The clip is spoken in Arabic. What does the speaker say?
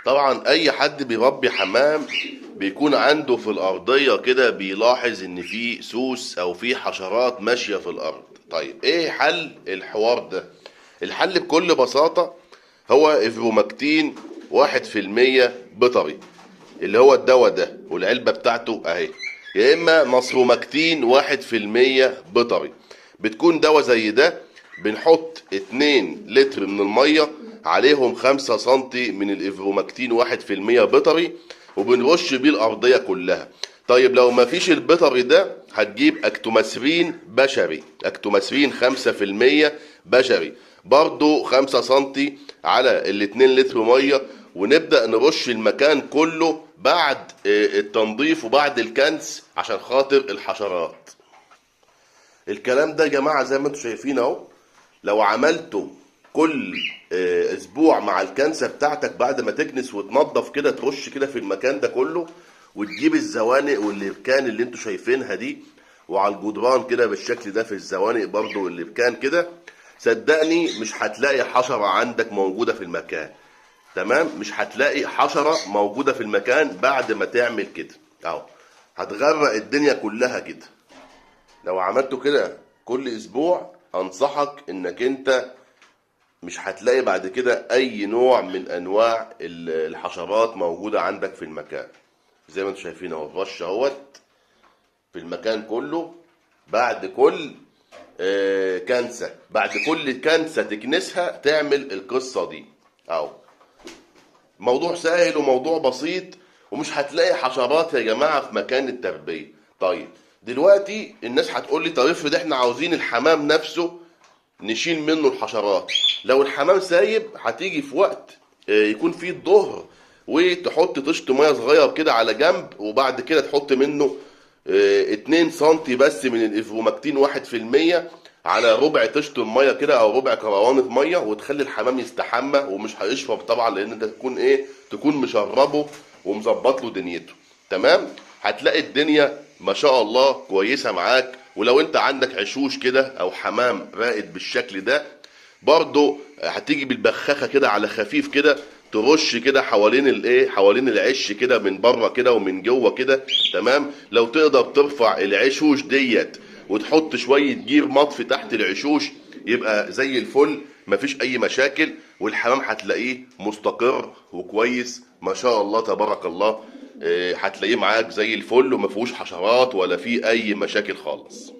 طبعا اي حد بيربي حمام بيكون عنده في الارضية كده بيلاحظ ان في سوس او في حشرات ماشية في الارض. طيب ايه حل الحوار ده؟ الحل بكل بساطة هو افروماكتين 1% بيطري، اللي هو الدواء ده والعلبة بتاعته اهي، يا اما نصروماكتين 1% بيطري. بتكون دواء زي ده، بنحط 2 لتر من المية عليهم 5 سنتي من الافروماكتين 1% بيطري، وبنرش بيه الارضية كلها. طيب لو ما فيش البيطري ده هتجيب اكتوماسرين بشري، اكتوماسرين 5% بشري، برضو 5 سنتي على الاتنين لتر مية، ونبدأ نرش المكان كله بعد التنظيف وبعد الكنس عشان خاطر الحشرات. الكلام ده يا جماعة زي ما انتم شايفين اهو، لو عملته كل اسبوع مع الكنسة بتاعتك بعد ما تكنس وتنظف كده، ترش كده في المكان ده كله، وتجيب الزوانق واللبكان اللي انتوا شايفينها دي، وعلى الجدران كده بالشكل ده في الزوانق برضو واللبكان كده، صدقني مش هتلاقي حشرة عندك موجودة في المكان. تمام، مش هتلاقي حشرة موجودة في المكان بعد ما تعمل كده اهو. هتغرق الدنيا كلها كده. لو عملته كده كل اسبوع انصحك انك انت مش هتلاقي بعد كده اي نوع من انواع الحشرات موجودة عندك في المكان. زي ما انتم شايفين اهو، الرش اهوت في المكان كله بعد كل كنسة، بعد كل كنسة تكنسها تعمل القصة دي اهو. موضوع سهل وموضوع بسيط، ومش هتلاقي حشرات يا جماعة في مكان التربية. طيب دلوقتي الناس هتقول لي طب افرض احنا عاوزين الحمام نفسه نشيل منه الحشرات. لو الحمام سايب هتيجي في وقت يكون فيه الظهر، وتحط طشت ميه صغير كده على جنب، وبعد كده تحط منه 2 سنتي بس من الافروماكتين 1% على ربع طشت الميه كده او ربع كروانة ميه، وتخلي الحمام يستحمى، ومش هيشرب طبعا لان انت تكون تكون مشربه ومظبط له دنيته. تمام، هتلاقي الدنيا ما شاء الله كويسه معاك. ولو انت عندك عشوش كده او حمام رائد بالشكل ده، برضو هتيجي بالبخاخه كده على خفيف كده، ترش كده حوالين حوالين العش كده من بره كده ومن جوه كده. تمام، لو تقدر ترفع العشوش ديت وتحط شويه جير مطفي تحت العشوش يبقى زي الفل، مفيش اي مشاكل، والحمام هتلاقيه مستقر وكويس ما شاء الله تبارك الله. هتلاقيه معاك زي الفل وما فيهوش حشرات ولا فيه اي مشاكل خالص.